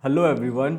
Hello everyone,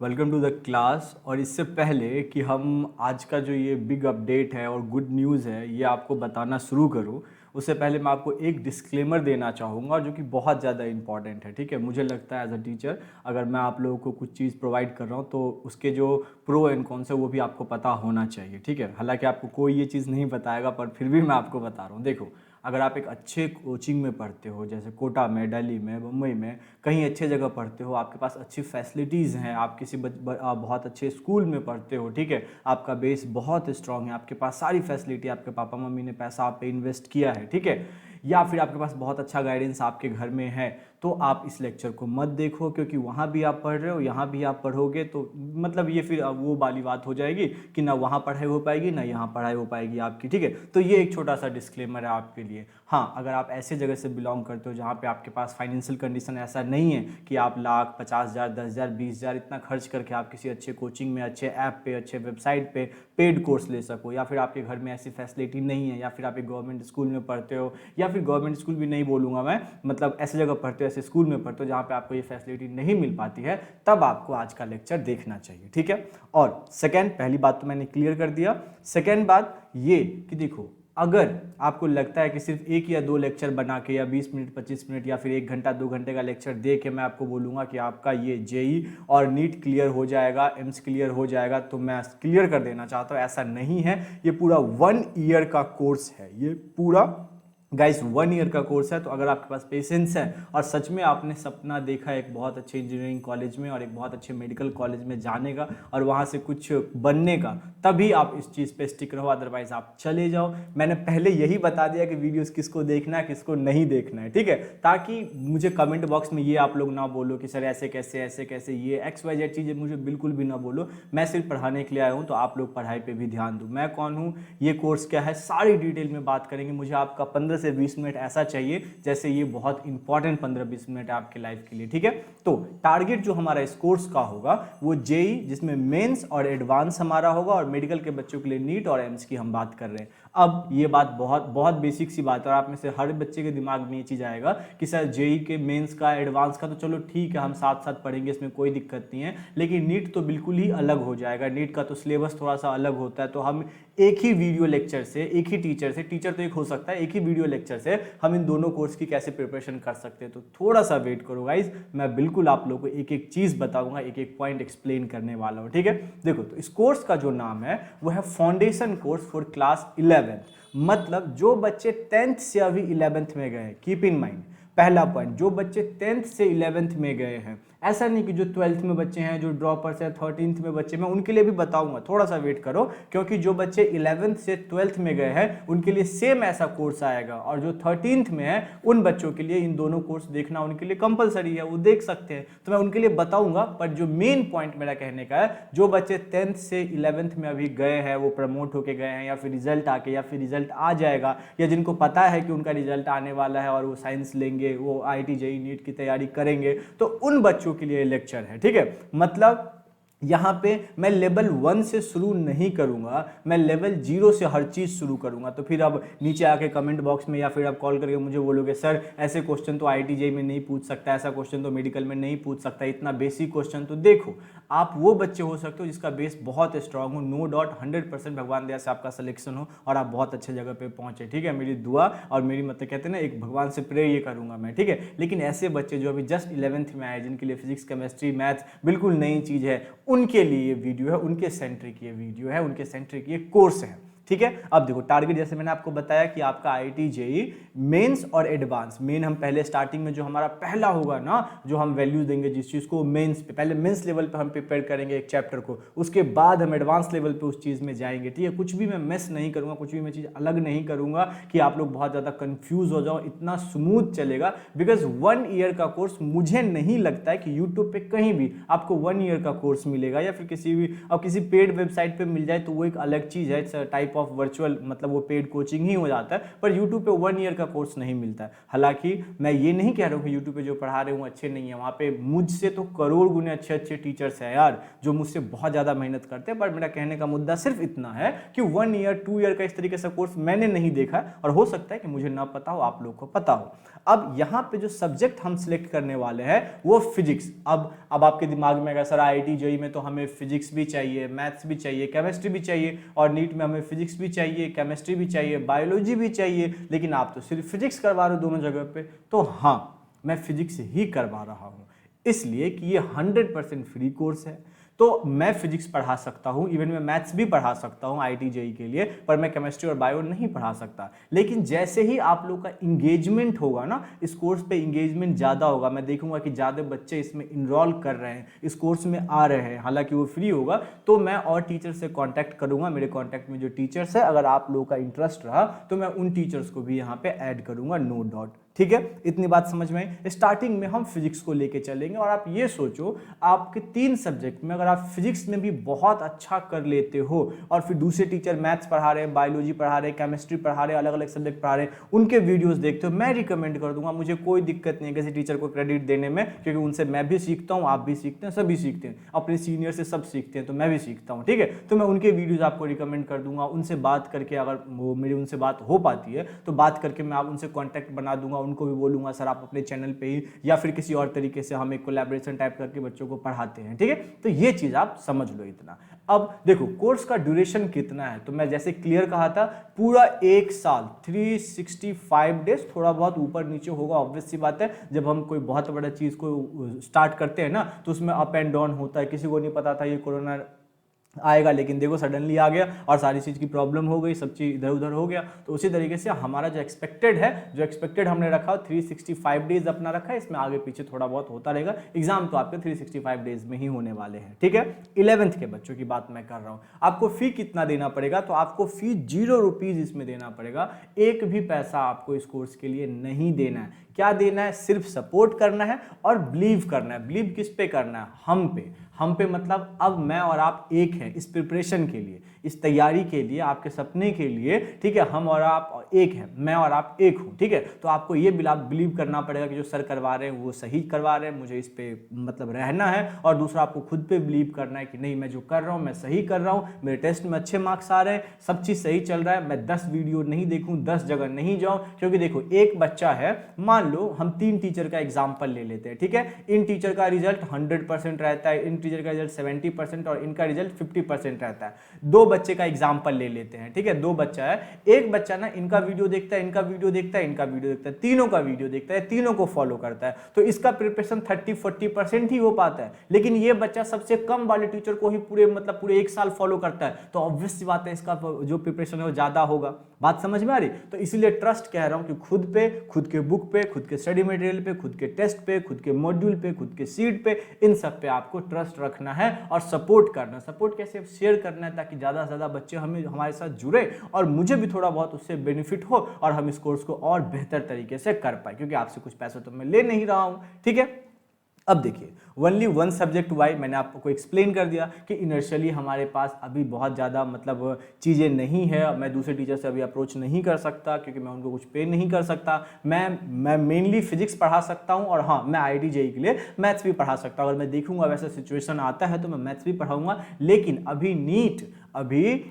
welcome to the class. और इससे पहले कि हम आज का जो ये बिग अपडेट है और गुड न्यूज़ है ये आपको बताना शुरू करूं, उससे पहले मैं आपको एक डिस्क्लेमर देना चाहूँगा जो कि बहुत ज़्यादा इंपॉर्टेंट है। ठीक है, मुझे लगता है एज अ टीचर अगर मैं आप लोगों को कुछ चीज़ प्रोवाइड कर रहा हूँ तो उसके जो प्रो एंड कॉन्स है वो भी आपको पता होना चाहिए। ठीक है, हालांकि आपको कोई ये चीज़ नहीं बताएगा पर फिर भी मैं आपको बता रहा हूँ। देखो, अगर आप एक अच्छे कोचिंग में पढ़ते हो, जैसे कोटा में, दिल्ली में, मुंबई में, कहीं अच्छे जगह पढ़ते हो, आपके पास अच्छी फैसिलिटीज़ हैं, आप किसी बहुत अच्छे स्कूल में पढ़ते हो, ठीक है, आपका बेस बहुत स्ट्रांग है, आपके पास सारी फैसिलिटी, आपके पापा मम्मी ने पैसा आप पे इन्वेस्ट किया है, ठीक है, या फिर आपके पास बहुत अच्छा गाइडेंस आपके घर में है, तो आप इस लेक्चर को मत देखो, क्योंकि वहाँ भी आप पढ़ रहे हो, यहाँ भी आप पढ़ोगे तो मतलब ये फिर वो वाली बात हो जाएगी कि ना वहाँ पढ़ाई हो पाएगी ना यहाँ पढ़ाई हो पाएगी आपकी। ठीक है, तो ये एक छोटा सा डिस्क्लेमर है आपके लिए। हाँ, अगर आप ऐसे जगह से बिलोंग करते हो जहाँ पे आपके पास फाइनेंशियल कंडीशन ऐसा नहीं है कि आप लाख 50,000 10,000 20,000 इतना खर्च करके आप किसी अच्छे कोचिंग में, अच्छे ऐप पे, अच्छे वेबसाइट पे पेड कोर्स ले सको, या फिर आपके घर में ऐसी फैसिलिटी नहीं है, या फिर आप एक गवर्नमेंट स्कूल में पढ़ते हो, या फिर गवर्नमेंट स्कूल भी नहीं बोलूँगा मैं, मतलब ऐसी जगह पढ़ते हो, ऐसे स्कूल में पढ़ते हो जहाँ पे आपको ये फैसिलिटी नहीं मिल पाती है, तब आपको आज का लेक्चर देखना चाहिए। ठीक है, और सेकेंड, पहली बात तो मैंने क्लियर कर दिया। सेकेंड बात ये कि देखो, अगर आपको लगता है कि सिर्फ एक या दो लेक्चर बना के या 20 मिनट 25 मिनट या फिर 1 घंटा 2 घंटे का लेक्चर दे के मैं आपको बोलूँगा कि आपका ये जेई और नीट क्लियर हो जाएगा, एम्स क्लियर हो जाएगा, तो मैं क्लियर कर देना चाहता हूँ ऐसा नहीं है। ये पूरा 1 ईयर का कोर्स है, ये पूरा गाइस 1 ईयर का कोर्स है। तो अगर आपके पास पेशेंस है और सच में आपने सपना देखा है एक बहुत अच्छे इंजीनियरिंग कॉलेज में और एक बहुत अच्छे मेडिकल कॉलेज में जाने का और वहाँ से कुछ बनने का, तभी आप इस चीज़ पे स्टिक रहो, अदरवाइज आप चले जाओ। मैंने पहले यही बता दिया कि वीडियोस किसको देखना है किसको नहीं देखना है, ठीक है, ताकि मुझे कमेंट बॉक्स में ये आप लोग ना बोलो कि सर ऐसे कैसे ये XYZ चीज़ें मुझे बिल्कुल भी ना बोलो। मैं सिर्फ पढ़ाने के लिए आया हूँ, तो आप लोग पढ़ाई पर भी ध्यान दो। मैं कौन हूँ, ये कोर्स क्या है, सारी डिटेल में बात करेंगे। मुझे आपका 15 से 20 मिनट ऐसा चाहिए जैसे ये बहुत इंपॉर्टेंट 15-20 मिनट है आपके लाइफ के लिए। ठीक है, तो टारगेट जो हमारा इस कोर्स का होगा वो जेई, जिसमें मेंस और एडवांस हमारा होगा, और मेडिकल के बच्चों के लिए नीट और एम्स की हम बात कर रहे हैं। अब ये बात बहुत बहुत बेसिक सी बात है, और आप में से हर बच्चे के दिमाग में ये चीज़ आएगा कि सर जेई के, मेंस का, एडवांस का तो चलो ठीक है, हम साथ साथ पढ़ेंगे, इसमें कोई दिक्कत नहीं है, लेकिन नीट तो बिल्कुल ही अलग हो जाएगा। नीट का तो सिलेबस थोड़ा सा अलग होता है, तो हम एक ही वीडियो लेक्चर से, एक ही टीचर से, टीचर तो एक हो सकता है, एक ही वीडियो लेक्चर से हम इन दोनों कोर्स की कैसे प्रिपरेशन कर सकते हैं। तो थोड़ा सा वेट करो गाइज, मैं बिल्कुल आप लोगों को एक एक चीज़ बताऊंगा, एक एक पॉइंट एक्सप्लेन करने वाला हूँ। ठीक है, देखो, तो इस कोर्स का जो नाम है वो है foundation course for class 11th। मतलब जो बच्चे 10th से अभी 11th में गए हैं, कीप इन माइंड, पहला पॉइंट, जो बच्चे 10th से 11th में गए हैं, ऐसा नहीं कि जो 12th में बच्चे हैं, जो ड्रॉपर्स हैं, 13th में बच्चे, मैं उनके लिए भी बताऊंगा, थोड़ा सा वेट करो, क्योंकि जो बच्चे 11th से 12th में गए हैं उनके लिए सेम ऐसा कोर्स आएगा, और जो 13th में है उन बच्चों के लिए इन दोनों कोर्स देखना उनके लिए कंपलसरी है, वो देख सकते हैं, तो मैं उनके लिए बताऊंगा। पर जो मेन पॉइंट मेरा कहने का है, जो बच्चे 10th से 11th में अभी गए हैं, वो प्रमोट होके गए हैं, या फिर रिजल्ट आके, या फिर रिजल्ट आ जाएगा, या जिनको पता है कि उनका रिजल्ट आने वाला है और वो साइंस लेंगे, वो IIT JEE नीट की तैयारी करेंगे, तो उन बच्चों के लिए लेक्चर है। ठीक है, मतलब यहाँ पे मैं लेवल 1 से शुरू नहीं करूँगा, मैं लेवल 0 से हर चीज़ शुरू करूँगा। तो फिर अब नीचे आके कमेंट बॉक्स में या फिर आप कॉल करके मुझे बोलोगे सर ऐसे क्वेश्चन तो IIT JEE में नहीं पूछ सकता, ऐसा क्वेश्चन तो मेडिकल में नहीं पूछ सकता, इतना बेसिक क्वेश्चन। तो देखो, आप वो बच्चे हो सकते हो जिसका बेस बहुत स्ट्रांग हो, नो डाउट, 100% भगवान दया से आपका सिलेक्शन हो और आप बहुत अच्छे जगह पे पहुंचे। ठीक है, मेरी दुआ और मेरी, मतलब कहते हैं ना, एक भगवान से प्रे ये करूंगा मैं। ठीक है, लेकिन ऐसे बच्चे जो अभी जस्ट 11th में आए, जिनके लिए फिजिक्स केमिस्ट्री मैथ बिल्कुल नई चीज़ है, उनके लिए ये वीडियो है, उनके सेंट्रिक ये वीडियो है, उनके सेंट्रिक ये कोर्स है। ठीक है, अब देखो, टारगेट जैसे मैंने आपको बताया कि आपका IIT JEE मेंस और एडवांस, मेन हम पहले स्टार्टिंग में जो हमारा पहला होगा ना, जो हम वैल्यूज देंगे जिस चीज़ को, मेंस पे, पहले मेंस लेवल पे हम प्रिपेयर करेंगे एक चैप्टर को, उसके बाद हम एडवांस लेवल पे उस चीज़ में जाएंगे। ठीक है, कुछ भी मैं मिस नहीं करूँगा, कुछ भी मैं चीज़ अलग नहीं करूँगा कि आप लोग बहुत ज़्यादा कंफ्यूज हो जाओ, इतना स्मूथ चलेगा। बिकॉज 1 ईयर का कोर्स मुझे नहीं लगता है कि यूट्यूब पे कहीं भी आपको 1 ईयर का कोर्स मिलेगा, या फिर किसी भी, अब किसी पेड वेबसाइट पे मिल जाए तो वो एक अलग चीज़ है, टाइप टाइप ऑफ वर्चुअल मतलब वो पेड कोचिंग ही हो जाता है, पर यूट्यूब पे 1 ईयर का कोर्स नहीं मिलता है। हालांकि मैं ये नहीं कह रहा हूँ कि यूट्यूब पे जो पढ़ा रहे हूँ अच्छे नहीं है, वहाँ पे मुझसे तो करोड़ गुने अच्छे अच्छे टीचर्स हैं यार, जो मुझसे बहुत ज़्यादा मेहनत करते हैं। पर मेरा कहने का मुद्दा सिर्फ इतना है कि 1 ईयर 2 ईयर का इस तरीके से कोर्स मैंने नहीं देखा, और हो सकता है कि मुझे ना पता हो, आप लोग को पता हो। अब यहाँ पे जो सब्जेक्ट हम सिलेक्ट करने वाले हैं वो फिजिक्स। अब आपके दिमाग में अगर सर IIT JEE में तो हमें फिजिक्स भी चाहिए, मैथ्स भी चाहिए, केमिस्ट्री भी चाहिए, और नीट में हमें फिजिक्स भी चाहिए, केमिस्ट्री भी चाहिए, बायोलॉजी भी चाहिए, लेकिन आप तो सिर्फ फिजिक्स करवा रहे हो दोनों जगह पे। तो हाँ, मैं फिजिक्स ही करवा रहा हूँ, इसलिए कि ये 100% फ्री कोर्स है। तो मैं फिजिक्स पढ़ा सकता हूँ, इवन मैं मैथ्स भी पढ़ा सकता हूँ IIT JEE के लिए, पर मैं केमिस्ट्री और बायो नहीं पढ़ा सकता। लेकिन जैसे ही आप लोग का इंगेजमेंट होगा ना, इस कोर्स पे इंगेजमेंट ज़्यादा होगा, मैं देखूंगा कि ज़्यादा बच्चे इसमें इनरोल कर रहे हैं, इस कोर्स में आ रहे हैं, हालांकि वो फ्री होगा, तो मैं और टीचर से कॉन्टैक्ट करूँगा। मेरे कॉन्टैक्ट में जो टीचर्स है, अगर आप लोगों का इंटरेस्ट रहा तो मैं उन टीचर्स को भी यहाँ पे ऐड करूँगा, नो डाउट। ठीक है, इतनी बात समझ में आई। स्टार्टिंग में हम फिजिक्स को लेके चलेंगे, और आप ये सोचो, आपके 3 सब्जेक्ट में अगर आप फिजिक्स में भी बहुत अच्छा कर लेते हो, और फिर दूसरे टीचर मैथ्स पढ़ा रहे हैं, बायोलॉजी पढ़ा रहे हैं, केमिस्ट्री पढ़ा रहे हैं, अलग अलग सब्जेक्ट पढ़ा रहे हैं, उनके वीडियोस देखते हो, मैं रिकमेंड कर दूंगा। मुझे कोई दिक्कत नहीं है किसी टीचर को क्रेडिट देने में, क्योंकि उनसे मैं भी सीखता हूँ, आप भी सीखते हैं, सभी सीखते हैं, अपने सीनियर से सब सीखते हैं, तो मैं भी सीखता हूँ। ठीक है, तो मैं उनके वीडियोज आपको रिकमेंड कर दूंगा। उनसे बात करके, अगर वो मेरी उनसे बात हो पाती है तो बात करके मैं आप उनसे कॉन्टैक्ट बना दूंगा, उनको भी बोलूंगा सर आप अपने चैनल पे ही या फिर किसी और तरीके से हम एक कोलैबोरेशन टाइप करके बच्चों को पढ़ाते हैं। ठीक है, तो ये चीज आप समझ लो इतना। अब देखो कोर्स का ड्यूरेशन कितना है, तो मैं जैसे क्लियर कहा था, पूरा 1 साल 365 डेज, थोड़ा बहुत ऊपर नीचे होगा, ऑब्वियस सी बात है। जब हम कोई बहुत बड़ा चीज को स्टार्ट करते हैं ना, तो उसमें अप एंड डाउन होता है। किसी को नहीं पता था ये कोरोना आएगा, लेकिन देखो सडनली आ गया और सारी चीज़ की प्रॉब्लम हो गई, सब चीज़ इधर उधर हो गया। तो उसी तरीके से हमारा जो एक्सपेक्टेड हमने रखा 365 डेज अपना रखा है, इसमें आगे पीछे थोड़ा बहुत होता रहेगा। एग्जाम तो आपके 365 डेज में ही होने वाले हैं। ठीक है, 11th के बच्चों की बात मैं कर रहा हूँ। आपको फी कितना देना पड़ेगा, तो आपको फी 0 रुपीज़ इसमें देना पड़ेगा। एक भी पैसा आपको इस कोर्स के लिए नहीं देना है। क्या देना है, सिर्फ सपोर्ट करना है और बिलीव करना है। बिलीव किस पे करना है, हम पे मतलब अब मैं और आप एक हैं इस प्रिपरेशन के लिए, इस तैयारी के लिए, आपके सपने के लिए। ठीक है, हम और आप एक हैं, मैं और आप एक हूँ। ठीक है, तो आपको ये बिलीव करना पड़ेगा कि जो सर करवा रहे हैं वो सही करवा रहे हैं, मुझे इस पे मतलब रहना है। और दूसरा, आपको खुद पे बिलीव करना है कि नहीं, मैं जो कर रहा हूँ मैं सही कर रहा हूँ, मेरे टेस्ट में अच्छे मार्क्स आ रहे हैं, सब चीज़ सही चल रहा है, मैं 10 वीडियो नहीं देखूँ, 10 जगह नहीं जाऊँ। क्योंकि देखो, एक बच्चा है, मान लो हम 3 टीचर का एग्जाम्पल ले लेते हैं। ठीक है, इन टीचर का रिजल्ट 100% रहता है, इन टीचर का रिजल्ट 70% और इनका रिजल्ट 50% रहता है। 2 बच्चे का एग्जाम्पल ले लेते हैं। ठीक है, 2 बच्चा है, एक बच्चा ना इनका वीडियो देखता है, इनका वीडियो देखता है, इनका वीडियो देखता है, तीनों का वीडियो देखता है, तीनों को फॉलो करता है, तो इसका प्रिपरेशन 30-40% ही हो पाता है। लेकिन ये बच्चा सबसे कम वाले टीचर को ही पूरे 1 साल फॉलो करता है, तो ऑब्वियस सी बात है इसका जो प्रिपरेशन है वो ज्यादा होगा। बात समझ में आ रही? तो इसीलिए ट्रस्ट कह रहा हूं कि खुद पे, खुद के बुक पे, खुद के स्टडी मटेरियल पे, खुद के टेस्ट पे, खुद के मॉड्यूल पे, खुद के सीट पे, इन सब पे आपको ट्रस्ट रखना है और सपोर्ट करना। सपोर्ट कैसे, शेयर करना है, ताकि ज़्यादा से ज़्यादा बच्चे हमारे साथ जुड़े और मुझे भी थोड़ा बहुत उससे बेनिफिट हो और हम इस कोर्स को और बेहतर तरीके से कर पाए, क्योंकि आपसे कुछ पैसा तो मैं ले नहीं रहा हूँ। ठीक है, अब देखिए, ओनली 1 सब्जेक्ट वाई मैंने आपको एक्सप्लेन कर दिया कि इनर्शियली हमारे पास अभी बहुत ज़्यादा मतलब चीज़ें नहीं है। मैं दूसरे टीचर से अभी अप्रोच नहीं कर सकता, क्योंकि मैं उनको कुछ पे नहीं कर सकता। मैं मेनली फिजिक्स पढ़ा सकता हूँ, और हाँ, मैं IIT JEE के लिए मैथ्स भी पढ़ा सकता हूँ। अगर मैं देखूंगा वैसा सिचुएशन आता है तो मैं मैथ्स भी पढ़ाऊँगा। लेकिन अभी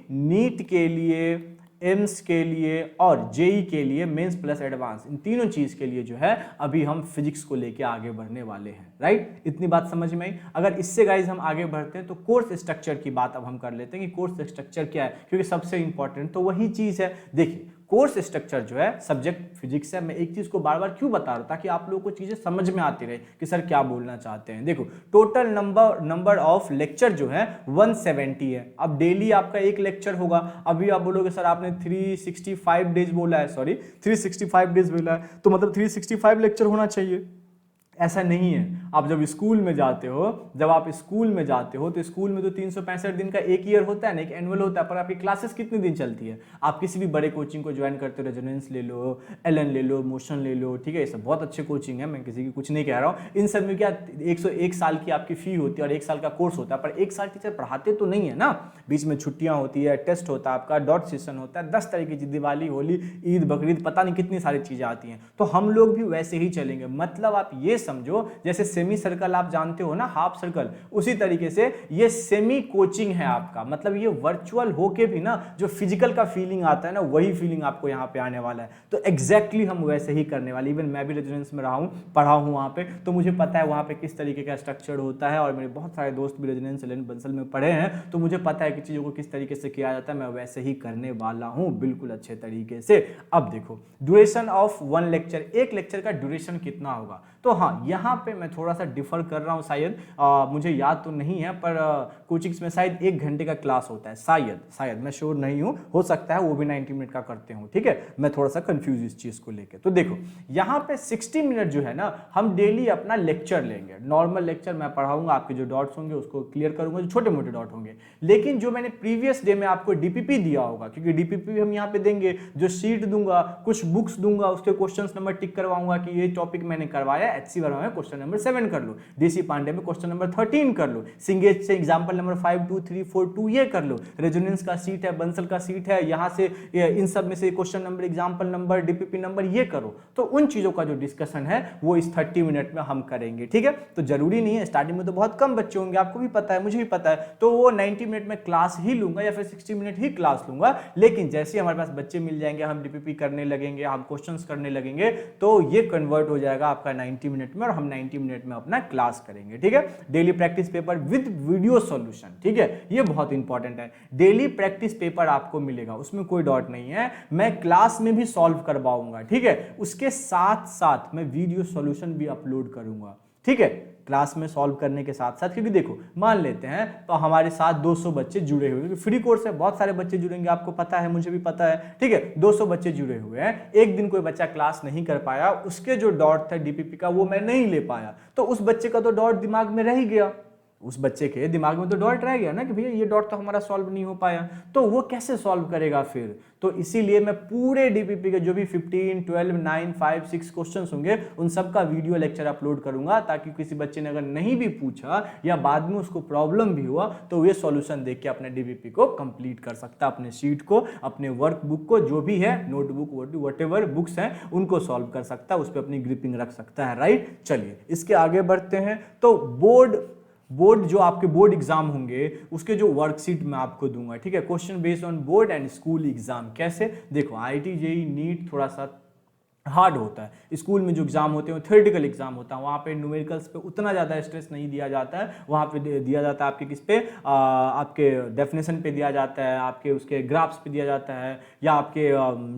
नीट के लिए, एम्स के लिए और JEE के लिए, मेंस प्लस एडवांस, इन तीनों चीज़ के लिए जो है अभी हम फिजिक्स को लेके आगे बढ़ने वाले हैं। राइट, इतनी बात समझ में आई। अगर इससे गाइज हम आगे बढ़ते हैं तो कोर्स स्ट्रक्चर की बात अब हम कर लेते हैं कि कोर्स स्ट्रक्चर क्या है, क्योंकि सबसे इंपॉर्टेंट तो वही चीज़ है। देखिए, कोर्स स्ट्रक्चर जो है, सब्जेक्ट फिजिक्स है। मैं एक चीज़ को बार बार क्यों बता रहा हूँ, ताकि आप लोगों को चीज़ें समझ में आती रहे कि सर क्या बोलना चाहते हैं। देखो, टोटल नंबर ऑफ लेक्चर जो है 170 है। अब डेली आपका एक लेक्चर होगा। अभी आप बोलोगे सर आपने 365 डेज बोला है, सॉरी 365 डेज बोला है, तो मतलब 365 लेक्चर होना चाहिए। ऐसा नहीं है। आप जब स्कूल में जाते हो, तो स्कूल में तो 365 दिन का एक ईयर होता है ना, एक एनुअल होता है, पर आपकी क्लासेस कितने दिन चलती है? आप किसी भी बड़े कोचिंग को ज्वाइन करते हो, रेजोनेंस ले लो, एलन ले लो, मोशन ले लो, ठीक है, ये सब बहुत अच्छे कोचिंग है, मैं किसी की कुछ नहीं कह रहा हूँ। इन सब में क्या 101 साल की आपकी फी होती है और 1 साल का कोर्स होता है, पर 1 साल टीचर पढ़ाते तो नहीं है ना, बीच में छुट्टियां होती है, टेस्ट होता है आपका, डॉट सेशन होता है, 10 तरीके की, दिवाली, होली, ईद, बकरीद, पता नहीं कितनी सारी चीजें आती हैं। तो हम लोग भी वैसे ही चलेंगे। मतलब आप ये समझो जैसे सेमी सर्कल आप जानते हो ना, हाफ सर्कल, उसी तरीके से ये सेमी कोचिंग है आपका। मतलब ये वर्चुअल होके भी ना जो फिजिकल का फीलिंग आता है ना, वही फीलिंग आपको यहाँ पे आने वाला है। तो एग्जैक्टली हम वैसे ही करने वाले। इवन मैं भी रेजिडेंस में रहा हूँ, पढ़ा हूँ वहाँ पे, तो मुझे पता है वहाँ पे किस तरीके का स्ट्रक्चर होता है, और मेरे बहुत सारे दोस्त भी रेजिडेंस बंसल में पढ़े हैं, तो मुझे पता है कि चीज़ों को किस तरीके से किया जाता है। मैं वैसे ही करने वाला हूँ बिल्कुल अच्छे तरीके से। अब देखो ड्यूरेशन ऑफ 1 लेक्चर, एक लेक्चर का ड्यूरेशन कितना होगा? तो हाँ, यहाँ पे मैं थोड़ा सा डिफर कर रहा हूँ शायद, मुझे याद तो नहीं है, पर कोचिंग्स में शायद 1 घंटे का क्लास होता है, शायद मैं श्योर नहीं हूँ, हो सकता है वो भी 90 मिनट का करते हूँ, ठीक है। मैं थोड़ा सा कंफ्यूज इस चीज़ को लेकर। तो देखो यहाँ पे 60 मिनट जो है ना, हम डेली अपना लेक्चर लेंगे, नॉर्मल लेक्चर मैं पढ़ाऊंगा, आपके जो डॉट्स होंगे उसको क्लियर करूंगा, जो छोटे मोटे डॉट होंगे। लेकिन जो मैंने प्रीवियस डे में आपको डीपीपी दिया होगा, क्योंकि डीपीपी हम यहाँ पे देंगे, जो शीट दूंगा, कुछ बुक्स दूंगा, उसके क्वेश्चन नंबर टिक करवाऊंगा कि ये टॉपिक मैंने करवाया, एचसी वर्मा में क्वेश्चन नंबर 7 कर लो, डीसी पांडे में क्वेश्चन नंबर 13 कर लो, सिंगेज से एग्जांपल नंबर 5 2 3 4 2 ये कर लो, रेजोनेंस का सीट है, बंसल का सीट है, यहां से इन सब में से question number, example number, DPP number ये करो। तो उन चीजों का जो डिस्कशन है वो इस 30 मिनट में हम करेंगे, ठीक है। तो जरूरी नहीं है, स्टार्टिंग में तो बहुत कम बच्चे होंगे, आपको भी पता है, मुझे भी पता है, तो वो 90 मिनट में क्लास ही लूंगा या फिर 60 मिनट ही क्लास लूंगा। लेकिन जैसे हमारे पास बच्चे मिल जाएंगे, हम डीपीपी करने लगेंगे, हम क्वेश्चंस करने लगेंगे, तो ये कन्वर्ट हो जाएगा आपका 90 मिनट में, और हम 90 मिनट में अपना क्लास करेंगे, ठीक है। Daily practice paper with video solution, ठीक है, ये बहुत इंपॉर्टेंट है। डेली प्रैक्टिस पेपर आपको मिलेगा, उसमें कोई डाउट नहीं है, मैं क्लास में भी सॉल्व करवाऊंगा, ठीक है। उसके साथ साथ मैं वीडियो सॉल्यूशन भी अपलोड करूंगा, ठीक है, क्लास में सॉल्व करने के साथ साथ। क्योंकि देखो मान लेते हैं तो हमारे साथ 200 बच्चे जुड़े हुए हैं, फ्री कोर्स है, बहुत सारे बच्चे जुड़ेंगे, आपको पता है, मुझे भी पता है, ठीक है। 200 बच्चे जुड़े हुए हैं, एक दिन कोई बच्चा क्लास नहीं कर पाया, उसके जो डॉट था डीपीपी का वो मैं नहीं ले पाया, तो उस बच्चे का तो डॉट दिमाग में रह ही गया, उस बच्चे के दिमाग में तो डॉट रह गया ना कि भैया ये डॉट तो हमारा सॉल्व नहीं हो पाया, तो वो कैसे सॉल्व करेगा फिर? तो इसीलिए मैं पूरे डीपीपी के जो भी 15, 12, 9, 5, 6 क्वेश्चंस होंगे, उन सब का वीडियो लेक्चर अपलोड करूंगा, ताकि किसी बच्चे ने अगर नहीं भी पूछा या बाद में उसको प्रॉब्लम भी हुआ, तो ये सॉल्यूशन देख के अपने डीपीपी को कंप्लीट कर सकता है, अपने शीट को, अपने वर्कबुक को, जो भी है, नोटबुक, व्हाटएवर बुक्स हैं, उनको सॉल्व कर सकता है, उस पर अपनी ग्रिपिंग रख सकता है, राइट। चलिए इसके आगे बढ़ते हैं। तो बोर्ड जो आपके बोर्ड एग्जाम होंगे, उसके जो वर्कशीट मैं आपको दूंगा, ठीक है, question based on board and school exam. कैसे? देखो आईआईटी जेईई नीट थोड़ा सा हार्ड होता है, स्कूल में जो एग्जाम होते हैं वो थ्योरेटिकल एग्जाम होता है, वहाँ पे न्यूमेरिकल्स पे उतना ज़्यादा स्ट्रेस नहीं दिया जाता है, वहाँ पे दिया जाता है आपके किस पे, आपके डेफिनेशन पे दिया जाता है, आपके उसके ग्राफ्स पे दिया जाता है, या आपके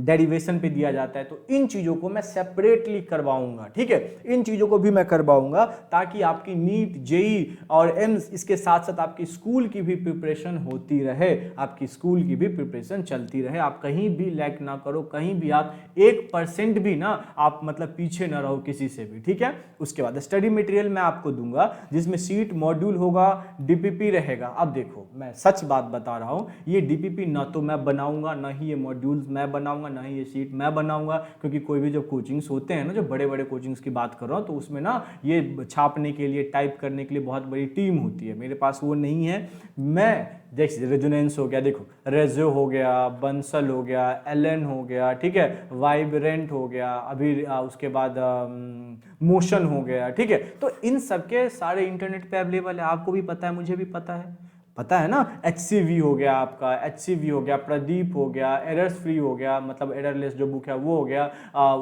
डेरिवेशन पे दिया जाता है। तो इन चीज़ों को मैं सेपरेटली करवाऊंगा, ठीक है, इन चीज़ों को भी मैं करवाऊंगा, ताकि आपकी नीट, जेईई और एम्स, इसके साथ साथ आपकी स्कूल की भी प्रिपरेशन होती रहे, आपकी स्कूल की भी प्रिपरेशन चलती रहे, आप कहीं भी लैक ना करो, कहीं भी आप 1% भी ना आप मतलब पीछे ना रहो किसी से भी, ठीक है। उसके बाद स्टडी मटेरियल मैं आपको दूंगा, जिसमें शीट, मॉड्यूल होगा, डीपीपी रहेगा। अब देखो मैं सच बात बता रहा हूं, ये डीपीपी ना तो मैं बनाऊंगा, ना ही ये मॉड्यूल्स मैं बनाऊंगा, ना ही ये शीट मैं बनाऊंगा, क्योंकि कोई भी जो कोचिंग्स होते हैं ना, जो बड़े बड़े कोचिंग्स की बात कर रहा हूं, तो उसमें ना ये छापने के लिए, टाइप करने के लिए बहुत बड़ी टीम होती है, मेरे पास वो नहीं है। मैं जैसे रेजोनेंस हो गया, देखो रेजो हो गया, बंसल हो गया, एलन हो गया, ठीक है, वाइब्रेंट हो गया, अभी उसके बाद मोशन हो गया, ठीक है। तो इन सब के सारे इंटरनेट पे अवेलेबल है, आपको भी पता है, मुझे भी पता है ना। HCV हो गया आपका, HCV हो गया, प्रदीप हो गया, एरर्स फ्री हो गया, मतलब एररलेस जो बुक है वो हो गया,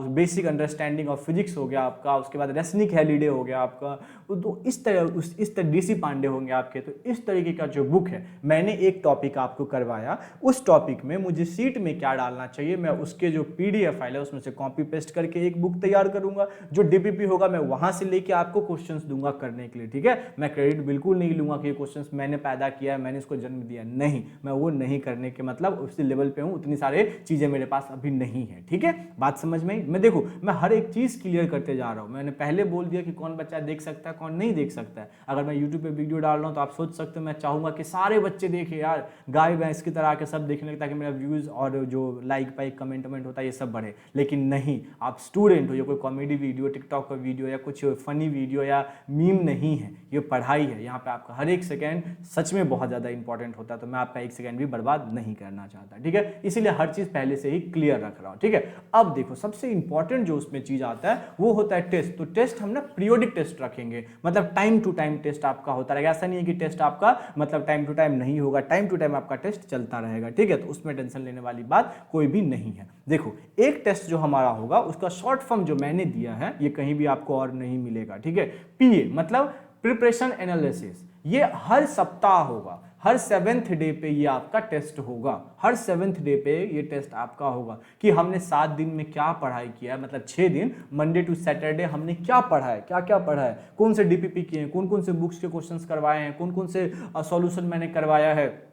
बेसिक अंडरस्टैंडिंग ऑफ फिजिक्स हो गया आपका, उसके बाद रेसनिक हेलिडे हो गया आपका, तो इस तरह डीसी पांडे होंगे आपके। तो इस तरीके का जो बुक है, मैंने एक टॉपिक आपको करवाया, उस टॉपिक में मुझे सीट में क्या डालना चाहिए, मैं उसके जो PDF फाइल है उसमें से कॉपी पेस्ट करके एक बुक तैयार करूंगा, जो DPP होगा मैं वहां से लेके आपको क्वेश्चंस दूंगा करने के लिए, ठीक है। मैं क्रेडिट बिल्कुल नहीं लूंगा कि ये क्वेश्चंस मैंने पैदा किया है, मैंने इसको जन्म दिया, नहीं, मैं वो नहीं करने के मतलब उस लेवल पे हूँ, उतनी सारे चीज़ें मेरे पास अभी नहीं है। ठीक है, बात समझ में आई? मैं देखो मैं हर एक चीज़ क्लियर करते जा रहा हूँ। मैंने पहले बोल दिया कि कौन बच्चा देख सकता है, कौन नहीं देख सकता है। अगर मैं यूट्यूब पे वीडियो डाल रहा हूँ तो आप सोच सकते हो मैं चाहूँगा कि सारे बच्चे देखें यार, गाय भैंस की तरह के सब देखने लगे, ताकि मेरा व्यूज़ और जो लाइक पाइक कमेंट वमेंट होता है ये सब बढ़े। लेकिन नहीं, आप स्टूडेंट हो, ये कोई कॉमेडी वीडियो, टिकटॉक का वीडियो या कुछ फनी वीडियो या मीम नहीं है, ये पढ़ाई है। यहाँ पे आपका हर एक सेकेंड सच में बहुत ज़्यादा इंपॉर्टेंट होता है, तो मैं आपका एक सेकेंड भी बर्बाद नहीं करना चाहता। ठीक है, इसीलिए हर चीज़ पहले से ही क्लियर रख रहा हूँ। ठीक है, अब देखो सबसे इंपॉर्टेंट जो उसमें चीज़ आता है वो होता है टेस्ट। तो टेस्ट हम ना पीरियोडिक टेस्ट रखेंगे, मतलब टाइम टू टाइम टेस्ट आपका होता रहेगा। ऐसा नहीं है कि टेस्ट आपका मतलब टाइम टू टाइम नहीं होगा, टाइम टू टाइम आपका टेस्ट चलता रहेगा। ठीक है, तो उसमें टेंशन लेने वाली बात कोई भी नहीं है। देखो एक टेस्ट जो हमारा होगा उसका शॉर्ट फॉर्म जो मैंने दिया है, ये कहीं भी आपको और नहीं मिलेगा। ठीक है, पीए मतलब प्रिपरेशन एनालिसिस, ये हर सप्ताह होगा, हर 7th डे पे ये आपका टेस्ट होगा। हर 7th डे पे ये टेस्ट आपका होगा कि हमने 7 दिन में क्या पढ़ाई किया है, मतलब 6 दिन मंडे टू सैटरडे हमने क्या पढ़ा है, क्या क्या पढ़ा है, कौन से डीपीपी किए हैं, कौन कौन से बुक्स के क्वेश्चंस करवाए हैं, कौन कौन से सॉल्यूशन मैंने करवाया है,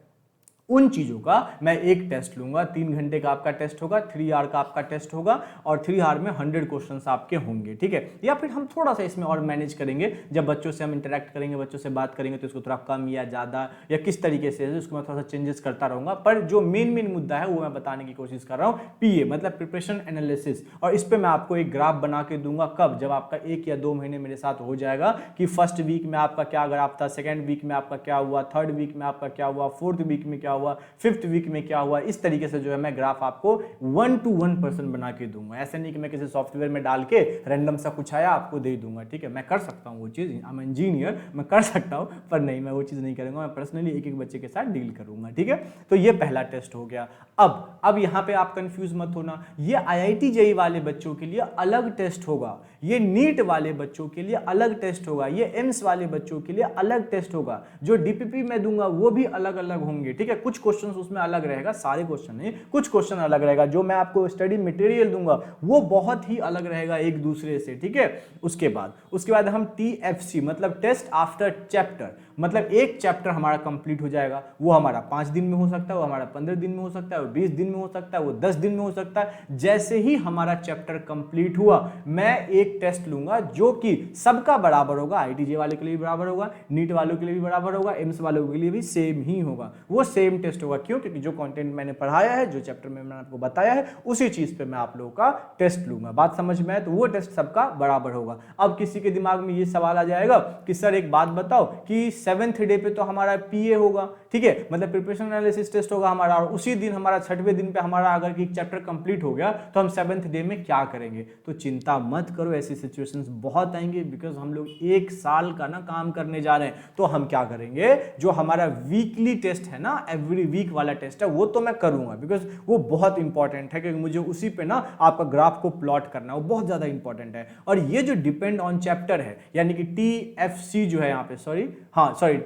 उन चीज़ों का मैं एक टेस्ट लूंगा। 3 घंटे का आपका टेस्ट होगा, 3 आवर का आपका टेस्ट होगा और 3 आवर में 100 क्वेश्चंस आपके होंगे। ठीक है, या फिर हम थोड़ा सा इसमें और मैनेज करेंगे, जब बच्चों से हम इंटरेक्ट करेंगे, बच्चों से बात करेंगे तो इसको थोड़ा कम या ज़्यादा या किस तरीके से उसको मैं थोड़ा सा चेंजेस करता रहूँगा। पर जो मेन मुद्दा है वो मैं बताने की कोशिश कर रहा हूँ, पीए मतलब प्रिपरेशन एनालिसिस। और इस पर मैं आपको एक ग्राफ बना के दूंगा, कब, जब आपका 1 या 2 महीने मेरे साथ हो जाएगा कि फर्स्ट वीक में आपका क्या ग्राफ था, सेकेंड वीक में आपका क्या हुआ, थर्ड वीक में आपका क्या हुआ, फोर्थ वीक में क्या हुआ, फिफ्थ वीक में क्या हुआ। इस तरीके से जो है मैं ग्राफ आपको 1 to 1% बना के दूंगा। ऐसा नहीं कि मैं किसी सॉफ्टवेयर में डाल के रैंडम सा कुछ आया आपको दे दूंगा। ठीक है, मैं कर सकता हूं वो चीज़, आई एम इंजीनियर, मैं कर सकता हूं, पर नहीं, मैं वो चीज़ नहीं करूंगा। मैं पर्सनली एक एक बच्चे के साथ डील करूंगा। ठीक है, तो ये पहला टेस्ट हो गया। अब यहाँ पे आप कंफ्यूज मत होना, ये IIT JEE वाले बच्चों के लिए अलग टेस्ट होगा, ये नीट वाले बच्चों के लिए अलग टेस्ट होगा, ये एम्स वाले बच्चों के लिए अलग टेस्ट होगा, जो डीपीपी में दूंगा वो भी अलग अलग होंगे। ठीक है, कुछ क्वेश्चन उसमें अलग रहेगा, सारे क्वेश्चन नहीं, कुछ क्वेश्चन अलग रहेगा। जो मैं आपको स्टडी मटेरियल दूंगा वो बहुत ही अलग रहेगा एक दूसरे से। ठीक है, उसके बाद हम TFC मतलब टेस्ट आफ्टर चैप्टर, मतलब एक चैप्टर हमारा कंप्लीट हो जाएगा, वो हमारा 5 दिन में हो सकता है, वो हमारा 15 दिन में हो सकता है, वो 20 दिन में हो सकता है, वो 10 दिन में हो सकता है। जैसे ही हमारा चैप्टर कंप्लीट हुआ मैं एक टेस्ट लूंगा जो कि सबका बराबर होगा, IIT JEE वाले के लिए भी बराबर होगा, नीट वालों के लिए भी बराबर होगा, एम्स वालों के लिए भी सेम ही होगा। वो सेम टेस्ट होगा, क्यों? क्योंकि जो कंटेंट मैंने पढ़ाया है, जो चैप्टर में मैंने आपको बताया है, उसी चीज पे मैं आप लोगों का टेस्ट लूंगा। बात समझ में आए? तो वो टेस्ट सबका बराबर होगा। अब किसी के दिमाग में ये सवाल आ जाएगा कि सर एक बात बताओ कि 7th डे पे तो हमारा PA होगा, ठीक है, मतलब प्रिपरेशन एनालिसिस टेस्ट होगा हमारा, और उसी दिन हमारा 6वें दिन पे हमारा अगर एक चैप्टर कंप्लीट हो गया तो हम 7th डे में क्या करेंगे? तो चिंता मत करो, ऐसी सिचुएशंस बहुत आएंगे, बिकॉज हम लोग 1 साल का ना काम करने जा रहे हैं। तो हम क्या करेंगे, जो हमारा वीकली टेस्ट है ना, एवरी वीक वाला टेस्ट है, वो तो मैं करूंगा, बिकॉज वो बहुत इंपॉर्टेंट है, क्योंकि मुझे उसी पे ना आपका ग्राफ को प्लॉट करना है, वो बहुत ज्यादा इंपॉर्टेंट है। और ये जो डिपेंड ऑन चैप्टर है, यानी कि TFC जो है यहाँ पे,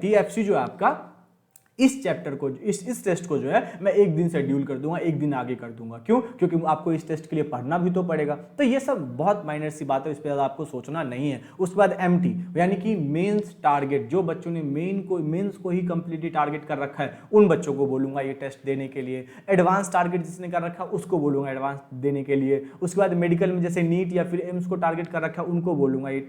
TFC जो है आपका, इस चैप्टर को, इस टेस्ट को जो है मैं एक दिन शेड्यूल कर दूंगा, एक दिन आगे कर दूंगा। क्यों? क्योंकि आपको इस टेस्ट के लिए पढ़ना भी तो पड़ेगा। तो ये सब बहुत माइनर सी बात है, इस पर ज़्यादा आपको सोचना नहीं है। उसके बाद MT यानी कि मेंस टारगेट, जो बच्चों ने मेंस को ही कंप्लीटली टारगेट कर रखा है उन बच्चों को बोलूंगा ये टेस्ट देने के लिए। एडवांस टारगेट जिसने कर रखा है उसको बोलूंगा एडवांस देने के लिए। उसके बाद मेडिकल में जैसे नीट या फिर एम्स को टारगेट कर रखा है उनको बोलूंगा ये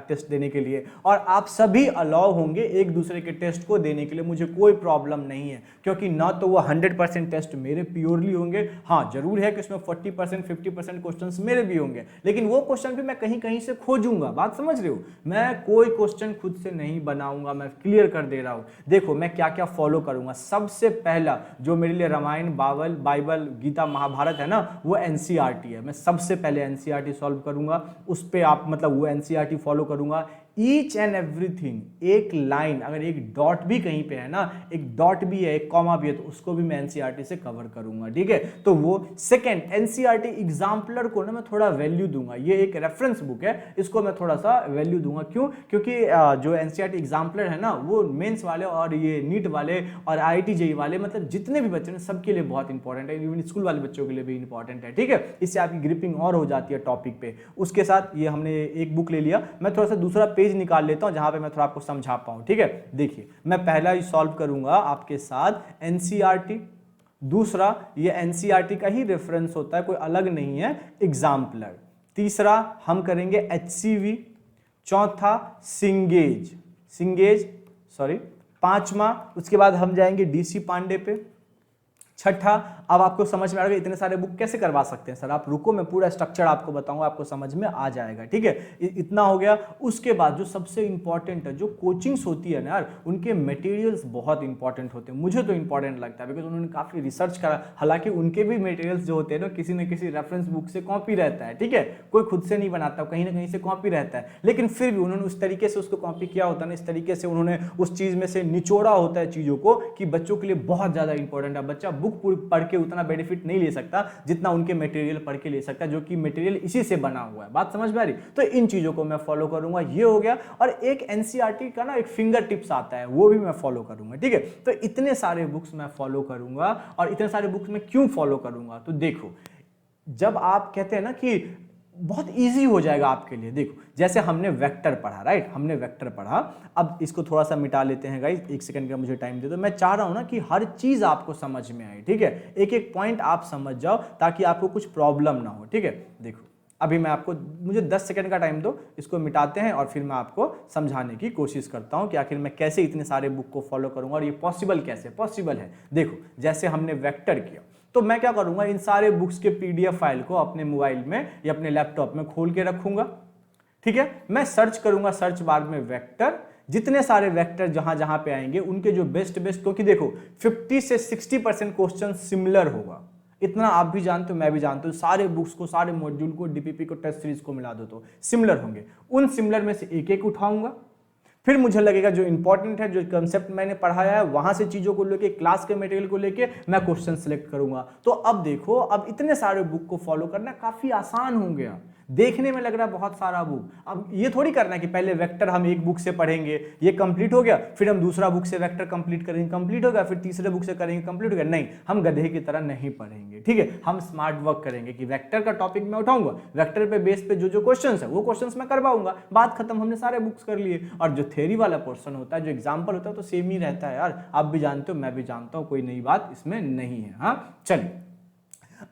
टेस्ट देने के लिए। और आप सभी अलाउ होंगे एक दूसरे के टेस्ट को देने के लिए, मुझे कोई प्रॉब्लम नहीं है, क्योंकि ना तो वो 100% टेस्ट मेरे प्योरली होंगे, हाँ जरूर है कि उसमें 40% 50% क्वेश्चंस मेरे भी होंगे, लेकिन वो क्वेश्चन भी मैं कहीं कहीं से खोजूंगा। बात समझ रहे हो? मैं कोई क्वेश्चन खुद से नहीं बनाऊंगा, मैं क्लियर कर दे रहा हूं। देखो मैं क्या क्या फॉलो करूंगा। सबसे पहला जो मेरे लिए रामायण, बाइबल, गीता, महाभारत है ना, वो NCERT है। मैं सबसे पहले NCERT सॉल्व करूंगा, उस पर आप मतलब वो NCERT फॉलो करूंगा। ईच एंड एवरीथिंग, एक लाइन, अगर एक डॉट भी कहीं पे है ना, एक डॉट भी है, एक कॉमा भी है, तो उसको भी मैं NCERT से कवर करूंगा। ठीक है, तो वो सेकंड NCERT एग्जाम्पलर को ना मैं थोड़ा वैल्यू दूंगा। ये एक रेफरेंस बुक है, इसको मैं थोड़ा सा वैल्यू दूंगा। क्यों? क्योंकि जो NCERT एग्जाम्पलर है ना, वो मेंस वाले और ये नीट वाले और IIT JEE वाले, मतलब जितने भी बच्चे हैं सबके लिए बहुत इंपॉर्टेंट है, इवन स्कूल वाले बच्चों के लिए भी इंपॉर्टेंट है। ठीक है, इससे आपकी ग्रिपिंग और हो जाती है टॉपिक पे। उसके साथ ये हमने एक बुक ले लिया, मैं थोड़ा सा दूसरा पेज निकाल लेता हूं जहां पे मैं थोड़ा आपको समझा पाऊं, ठीक है। देखिए मैं पहला ही सॉल्व करूंगा आपके साथ एनसीईआरटी, दूसरा ये एनसीईआरटी का ही रेफरेंस होता है, कोई अलग नहीं है, एग्जाम्पलर। तीसरा हम करेंगे एचसीवी, चौथा सिंगेज सॉरी, पांचवा उसके बाद हम जाएंगे डीसी पांडे पे, छठा अब आपको समझ में आ गया इतने सारे बुक कैसे करवा सकते हैं सर, आप रुको मैं पूरा स्ट्रक्चर आपको बताऊंगा, आपको समझ में आ जाएगा, ठीक है। इतना हो गया। उसके बाद जो सबसे इंपॉर्टेंट है, जो कोचिंग्स होती है ना यार, उनके मटेरियल्स बहुत इंपॉर्टेंट होते हैं, मुझे तो इंपॉर्टेंट लगता है बिकॉज उन्होंने काफी रिसर्च करा। हालांकि उनके भी मटेरियल्स जो होते हैं ना किसी न किसी रेफरेंस बुक से कॉपी रहता है, ठीक है, कोई खुद से नहीं बनाता, कहीं ना कहीं से कॉपी रहता है, लेकिन फिर भी उन्होंने उस तरीके से उसको कॉपी किया होता है ना, इस तरीके से उन्होंने उस चीज में से निचोड़ा होता है चीजों को कि बच्चों के लिए बहुत ज्यादा इंपॉर्टेंट है। बच्चा बुक पढ़ के उतना बेनिफिट नहीं ले सकता जितना उनके मटेरियल पढ़ के ले सकता है, जो कि मटेरियल इसी से बना हुआ है। बात समझ में आ रही? तो इन चीजों को मैं फॉलो करूंगा, ये हो गया। और एक एनसीईआरटी का ना एक फिंगर टिप्स आता है, वो भी मैं फॉलो करूंगा, ठीक है। तो इतने सारे बुक्स मैं फॉलो करूंगा। और इतने सारे बुक्स मैं क्यों फॉलो करूंगा, तो देखो जब आप कहते हैं ना कि बहुत इजी हो जाएगा आपके लिए, देखो जैसे हमने वेक्टर पढ़ा, राइट, हमने वेक्टर पढ़ा, अब इसको थोड़ा सा मिटा लेते हैं गाइस, एक सेकंड का मुझे टाइम दे दो। मैं चाह रहा हूं ना कि हर चीज आपको समझ में आए, ठीक है, एक एक पॉइंट आप समझ जाओ ताकि आपको कुछ प्रॉब्लम ना हो, ठीक है। देखो अभी मैं आपको, मुझे 10 सेकंड का टाइम दो, इसको मिटाते हैं और फिर मैं आपको समझाने की कोशिश करता हूं कि आखिर मैं कैसे इतने सारे बुक को फॉलो करूंगा और ये पॉसिबल कैसे पॉसिबल है। देखो जैसे हमने वेक्टर किया, तो मैं क्या करूंगा, इन सारे बुक्स के पीडीएफ फाइल को अपने मोबाइल में या अपने लैपटॉप में खोल के रखूंगा, ठीक है। मैं सर्च करूंगा सर्च बार में वेक्टर, जितने सारे वेक्टर जहां जहां पे आएंगे उनके जो बेस्ट, क्योंकि देखो 50 से 60% क्वेश्चन सिमिलर होगा, इतना आप भी जानते हो मैं भी जानता हूं। सारे बुक्स को, सारे मॉड्यूल को, डीपीपी को, टेस्ट सीरीज को मिला दो तो सिमिलर होंगे। उन सिमिलर में से एक एक उठाऊंगा, फिर मुझे लगेगा जो इंपॉर्टेंट है, जो कंसेप्ट मैंने पढ़ाया है, वहां से चीजों को लेके, क्लास के मटेरियल को लेके मैं क्वेश्चन सेलेक्ट करूंगा। तो अब देखो, अब इतने सारे बुक को फॉलो करना काफी आसान हो गया। देखने में लग रहा है बहुत सारा बुक, अब ये थोड़ी करना है कि पहले वेक्टर हम एक बुक से पढ़ेंगे, ये कंप्लीट हो गया, फिर हम दूसरा बुक से वेक्टर कंप्लीट करेंगे, कंप्लीट हो गया, फिर तीसरे बुक से करेंगे, कंप्लीट हो गया। नहीं, हम गधे की तरह नहीं पढ़ेंगे, ठीक है। हम स्मार्ट वर्क करेंगे कि वेक्टर का टॉपिक मैं उठाऊंगा, वेक्टर पे बेस पे जो जो क्वेश्चंस है वो क्वेश्चंस मैं करवाऊंगा, बात खत्म, हमने सारे बुक्स कर लिए। और जो थ्योरी वाला पोर्शन होता है, जो एग्जाम्पल होता है, तो सेम ही रहता है यार, आप भी जानते हो मैं भी जानता हूं, कोई नई बात इसमें नहीं है। हाँ चलिए,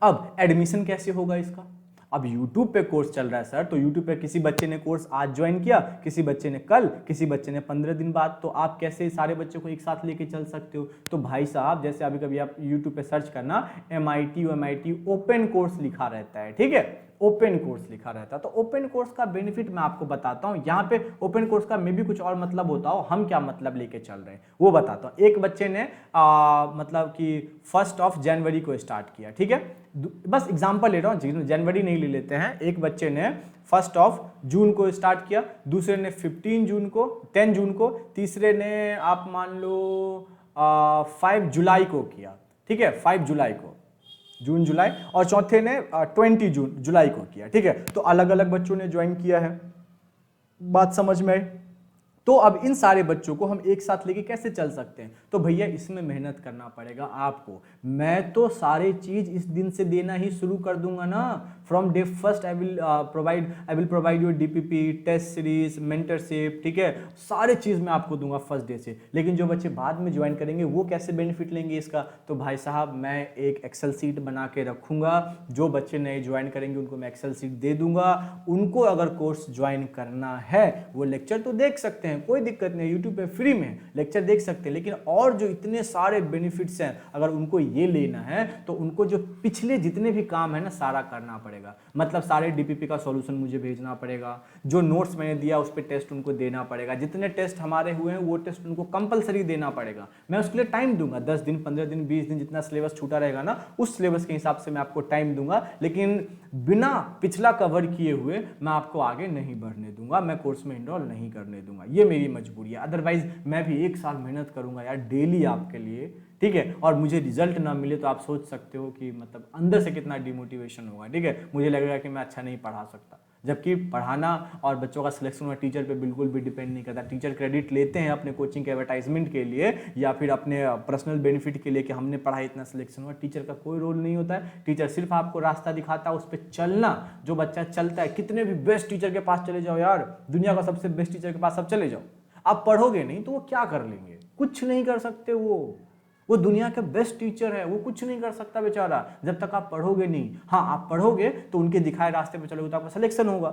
अब एडमिशन कैसे होगा इसका। अब YouTube पे कोर्स चल रहा है सर, तो YouTube पे किसी बच्चे ने कोर्स आज ज्वाइन किया, किसी बच्चे ने कल, किसी बच्चे ने 15 दिन बाद, तो आप कैसे सारे बच्चों को एक साथ लेके चल सकते हो। तो भाई साहब, जैसे अभी कभी आप YouTube पे सर्च करना, MIT ओपन कोर्स लिखा रहता है, ठीक है, ओपन कोर्स लिखा रहता है। तो ओपन कोर्स का बेनिफिट मैं आपको बताता हूं। यहाँ पे ओपन कोर्स का मे भी कुछ और मतलब होता हो, हम क्या मतलब लेके चल रहे हैं वो बताता हूं। एक बच्चे ने मतलब कि 1 जनवरी को स्टार्ट किया, ठीक है, बस एग्जांपल ले रहा हूं, जनवरी नहीं ले लेते हैं। एक बच्चे ने 1 जून को स्टार्ट किया, दूसरे ने 10 जून को, तीसरे ने आप मान लो 5 जुलाई को किया, ठीक है, 5 जुलाई को, जून जुलाई, और चौथे ने 20 जुलाई को किया, ठीक है। तो अलग अलग बच्चों ने ज्वाइन किया है, बात समझ में आई। तो अब इन सारे बच्चों को हम एक साथ लेके कैसे चल सकते हैं, तो भैया इसमें मेहनत करना पड़ेगा आपको। मैं तो सारे चीज इस दिन से देना ही शुरू कर दूंगा ना। From day first I will provide your DPP, test series, mentorship, ठीक है, सारे चीज मैं आपको दूंगा फर्स्ट डे से। लेकिन जो बच्चे बाद में ज्वाइन करेंगे वो कैसे बेनिफिट लेंगे इसका, तो भाई साहब मैं एक एक्सेल सीट बना के रखूंगा। जो बच्चे नए ज्वाइन करेंगे उनको मैं एक्सेल सीट दे दूंगा। उनको अगर कोर्स ज्वाइन करना है वो लेक्चर तो देख सकते हैं, कोई दिक्कत नहीं, यूट्यूब पे फ्री में लेक्चर देख सकते हैं। लेकिन और जो इतने सारे बेनिफिट्स हैं, अगर उनको ये लेना है तो उनको जो पिछले जितने भी काम है ना सारा करना पड़ेगा। मतलब सारे डीपीपी का सॉल्यूशन मुझे भेजना पड़ेगा, जो नोट्स मैंने दिया उस पर टेस्ट उनको देना पड़ेगा, जितने टेस्ट हमारे हुए हैं वो टेस्ट उनको कंपलसरी देना पड़ेगा। मैं उसके लिए टाइम दूंगा, 10 दिन, 15 दिन, 20 दिन, जितना सिलेबस छूटा रहेगा ना उस सिलेबस के हिसाब से मैं आपको टाइम दूंगा। लेकिन बिना पिछला कवर किए हुए मैं आपको आगे नहीं बढ़ने दूंगा, मैं कोर्स में इनरोल नहीं करने दूंगा, ये मेरी मजबूरी है। अदरवाइज मैं भी 1 साल मेहनत करूंगा यार डेली आपके लिए, ठीक है, और मुझे रिजल्ट ना मिले तो आप सोच सकते हो कि मतलब अंदर से कितना डिमोटिवेशन होगा, ठीक है, मुझे लगेगा कि मैं अच्छा नहीं पढ़ा सकता। जबकि पढ़ाना और बच्चों का सिलेक्शन होना टीचर पे बिल्कुल भी डिपेंड नहीं करता। टीचर क्रेडिट लेते हैं अपने कोचिंग के एडवर्टाइजमेंट के लिए या फिर अपने पर्सनल बेनिफिट के लिए कि हमने पढ़ाई इतना सिलेक्शन हुआ। टीचर का कोई रोल नहीं होता है। टीचर सिर्फ आपको रास्ता दिखाता है, उस पर चलना। जो बच्चा चलता है, कितने भी बेस्ट टीचर के पास चले जाओ यार, दुनिया का सबसे बेस्ट टीचर के पास सब चले जाओ, आप पढ़ोगे नहीं तो वो क्या कर लेंगे? कुछ नहीं कर सकते। वो दुनिया का बेस्ट टीचर है, वो कुछ नहीं कर सकता बेचारा जब तक आप पढ़ोगे नहीं। हाँ, आप पढ़ोगे तो उनके दिखाए रास्ते पे चलोगे तो आपका सिलेक्शन होगा।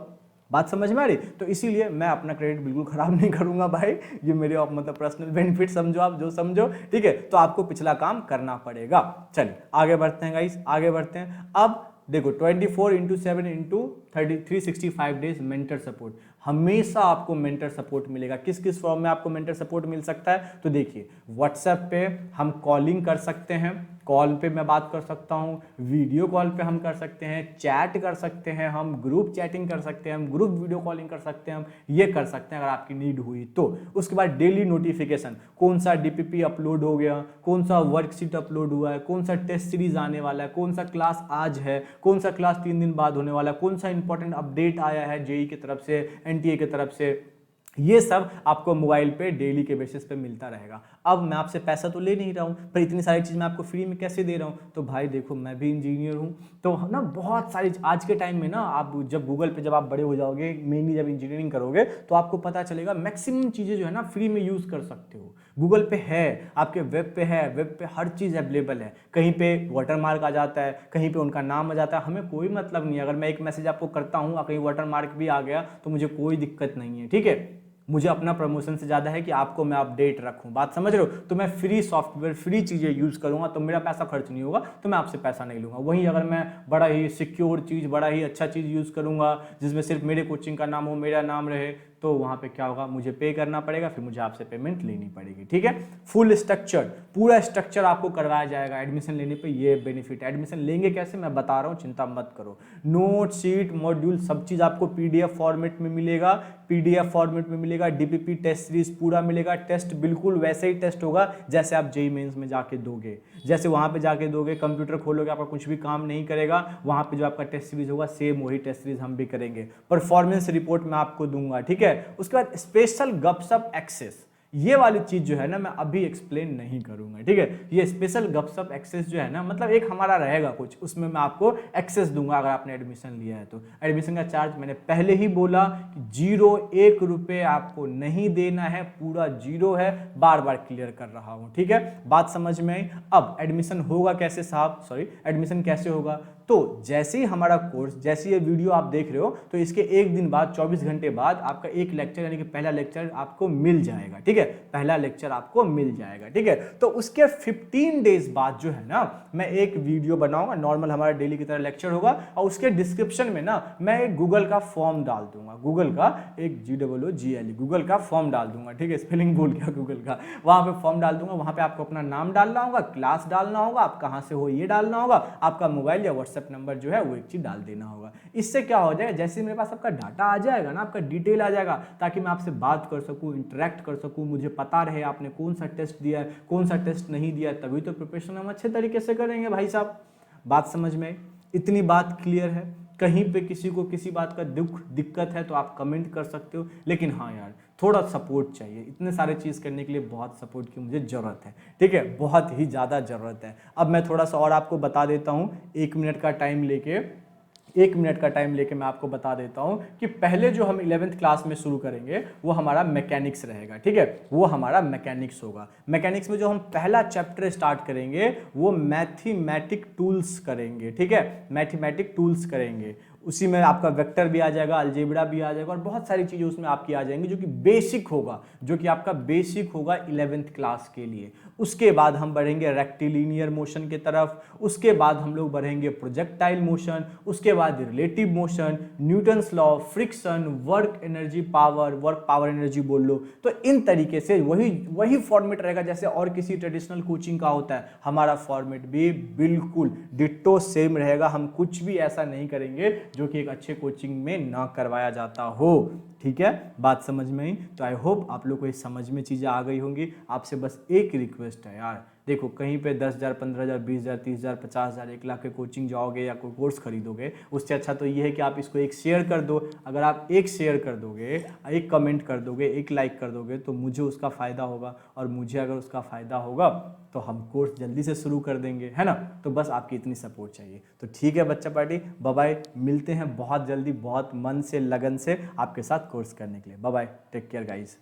बात समझ में आ रही? तो इसीलिए मैं अपना क्रेडिट बिल्कुल खराब नहीं करूंगा भाई, ये मेरे आप मतलब पर्सनल बेनिफिट समझो, आप जो समझो, ठीक है। तो आपको पिछला काम करना पड़ेगा। चलिए आगे बढ़ते हैं गाइस, आगे बढ़ते हैं। अब देखो 24/7/30 365 डेज मेंटर सपोर्ट, हमेशा आपको मेंटर सपोर्ट मिलेगा। किस किस फॉर्म में आपको मेंटर सपोर्ट मिल सकता है? तो देखिए, व्हाट्सएप पे हम कॉलिंग कर सकते हैं, कॉल पे मैं बात कर सकता हूँ, वीडियो कॉल पे हम कर सकते हैं, चैट कर सकते हैं, हम ग्रुप चैटिंग कर सकते हैं, हम ग्रुप वीडियो कॉलिंग कर सकते हैं, हम ये कर सकते हैं अगर आपकी नीड हुई तो। उसके बाद डेली नोटिफिकेशन, कौन सा डीपीपी अपलोड हो गया, कौन सा वर्कशीट अपलोड हुआ है, कौन सा टेस्ट सीरीज आने वाला है, कौन सा क्लास आज है, कौन सा क्लास 3 दिन बाद होने वाला है, कौन सा इंपॉर्टेंट अपडेट आया है जेई की तरफ से, एनटीए की तरफ से, ये सब आपको मोबाइल पे डेली के बेसिस पे मिलता रहेगा। अब मैं आपसे पैसा तो ले नहीं रहा हूँ, पर इतनी सारी चीज़ मैं आपको फ्री में कैसे दे रहा हूँ? तो भाई देखो, मैं भी इंजीनियर हूँ, तो ना बहुत सारी आज के टाइम में ना, आप जब गूगल पे जब आप बड़े हो जाओगे, मेनली जब इंजीनियरिंग करोगे, तो आपको पता चलेगा मैक्सिमम चीज़ें जो है ना फ्री में यूज़ कर सकते हो। गूगल पे है, आपके वेब पे है, वेब पे हर चीज़ अवेलेबल है। कहीं पे वाटरमार्क आ जाता है, कहीं पे उनका नाम आ जाता है, हमें कोई मतलब नहीं है। अगर मैं एक मैसेज आपको करता हूँ और कहीं वाटरमार्क भी आ गया तो मुझे कोई दिक्कत नहीं है, ठीक है। मुझे अपना प्रमोशन से ज़्यादा है कि आपको मैं अपडेट रखूं, बात समझ रहे हो? तो मैं फ्री सॉफ्टवेयर, फ्री चीज़ें यूज़ करूंगा, तो मेरा पैसा खर्च नहीं होगा, तो मैं आपसे पैसा नहीं लूंगा। वहीं अगर मैं बड़ा ही सिक्योर चीज़, बड़ा ही अच्छा चीज़ यूज़ करूंगा जिसमें सिर्फ मेरे कोचिंग का नाम हो, मेरा नाम रहे, तो वहाँ पे क्या होगा? मुझे पे करना पड़ेगा, फिर मुझे आपसे पेमेंट लेनी पड़ेगी, ठीक है। फुल स्ट्रक्चर, पूरा स्ट्रक्चर आपको करवाया जाएगा एडमिशन लेने पे। ये बेनिफिट है। एडमिशन लेंगे कैसे मैं बता रहा हूँ, चिंता मत करो। नोट शीट मॉड्यूल सब चीज़ आपको पीडीएफ फॉर्मेट में मिलेगा, पीडीएफ फॉर्मेट में मिलेगा। डीपीपी टेस्ट सीरीज पूरा मिलेगा। टेस्ट बिल्कुल वैसे ही टेस्ट होगा जैसे आप जेईई मेंस में जाके दोगे, जैसे वहाँ पे जाके दोगे। कंप्यूटर खोलोगे, आपका कुछ भी काम नहीं करेगा। वहाँ पे जो आपका टेस्ट सीरीज होगा, सेम वही टेस्ट सीरीज हम भी करेंगे। परफॉर्मेंस रिपोर्ट मैं आपको दूंगा, ठीक है। उसके बाद स्पेशल गपशप एक्सेस, ये वाली चीज जो है ना मैं अभी एक्सप्लेन नहीं करूंगा, ठीक है। ये स्पेशल गपशप एक्सेस जो है ना, मतलब एक हमारा रहेगा कुछ, उसमें मैं आपको एक्सेस दूंगा अगर आपने एडमिशन लिया है तो। एडमिशन का चार्ज मैंने पहले ही बोला कि 1 रुपये आपको नहीं देना है, पूरा 0 है, बार बार क्लियर कर रहा हूं, ठीक है। बात समझ में आई? अब एडमिशन होगा कैसे साहब, सॉरी, एडमिशन कैसे होगा? तो जैसे ही हमारा कोर्स, जैसे ये वीडियो आप देख रहे हो, तो इसके एक दिन बाद, 24 घंटे बाद आपका एक लेक्चर, यानी कि पहला लेक्चर आपको मिल जाएगा, ठीक है। पहला लेक्चर आपको मिल जाएगा, ठीक है। तो उसके 15 डेज बाद जो है ना, मैं एक वीडियो बनाऊंगा, नॉर्मल हमारा डेली की तरह लेक्चर होगा, और उसके डिस्क्रिप्शन में ना मैं एक गूगल का फॉर्म डाल दूंगा, गूगल का एक GOOGLE गूगल का फॉर्म डाल दूंगा, ठीक है। स्पेलिंग भूल गया गूगल का, वहां पे फॉर्म डाल दूंगा। वहां पे आपको अपना नाम डालना होगा, क्लास डालना होगा, आप कहां से हो ये डालना होगा, आपका मोबाइल या व्हाट्सएप नंबर जो है वो एक चीज डाल देना होगा। इससे क्या हो जाएगा, जैसे मेरे पास आपका डाटा आ जाएगा ना, आपका डिटेल आ जाएगा, ताकि मैं आपसे बात कर सकूं, इंटरेक्ट कर सकूं, मुझे पता रहे आपने कौन सा टेस्ट दिया है, कौन सा टेस्ट नहीं दिया, तभी तो प्रिपरेशन हम अच्छे तरीके से करेंगे भाई साहब। बात समझ में? इतनी बात क्लियर है? कहीं पे किसी को किसी बात का दिक्कत है तो आप कमेंट कर सकते हो, लेकिन हाँ यार, थोड़ा सपोर्ट चाहिए। इतने सारे चीज़ करने के लिए बहुत सपोर्ट की मुझे ज़रूरत है, ठीक है, बहुत ही ज़्यादा ज़रूरत है। अब मैं थोड़ा सा और आपको बता देता हूँ, 1 मिनट का टाइम लेके मैं आपको बता देता हूँ कि पहले जो हम 11th क्लास में शुरू करेंगे वो हमारा मैकेनिक्स रहेगा, ठीक है। वो हमारा मैकेनिक्स होगा। मैकेनिक्स में जो हम पहला चैप्टर स्टार्ट करेंगे वो मैथमेटिक टूल्स करेंगे, ठीक है। मैथमेटिक टूल्स करेंगे, उसी में आपका वेक्टर भी आ जाएगा, अलजेब्रा भी आ जाएगा, और बहुत सारी चीज़ें उसमें आपकी आ जाएंगी जो कि बेसिक होगा, जो कि आपका बेसिक होगा 11th क्लास के लिए। उसके बाद हम बढ़ेंगे रेक्टिलिनियर मोशन की तरफ, उसके बाद हम लोग बढ़ेंगे प्रोजेक्टाइल मोशन, उसके बाद relative motion, Newton's law, friction, work energy power, work power energy बोल लो। तो इन तरीके से वही फॉर्मेट रहेगा जैसे और किसी ट्रेडिशनल कोचिंग का होता है। हमारा फॉर्मेट भी बिल्कुल डिट्टो सेम रहेगा। हम कुछ भी ऐसा नहीं करेंगे जो कि एक अच्छे कोचिंग में ना करवाया जाता हो। ठीक है, बात समझ में आई? तो आई होप आप लोग को ये समझ में चीज़ें आ गई होंगी। आपसे बस एक रिक्वेस्ट है यार, देखो कहीं पे 10,000, 15,000, 20,000, 30,000, 50,000, 1 लाख के कोचिंग जाओगे या कोई कोर्स खरीदोगे, उससे अच्छा तो ये है कि आप इसको एक शेयर कर दो। अगर आप एक शेयर कर दोगे, एक कमेंट कर दोगे, एक लाइक कर दोगे, तो मुझे उसका फ़ायदा होगा, और मुझे अगर उसका फ़ायदा होगा तो हम कोर्स जल्दी से शुरू कर देंगे, है ना? तो बस आपकी इतनी सपोर्ट चाहिए। तो ठीक है बच्चा पार्टी, बाय बाय, मिलते हैं बहुत जल्दी, बहुत मन से लगन से आपके साथ कोर्स करने के लिए। Bye bye, take care guys.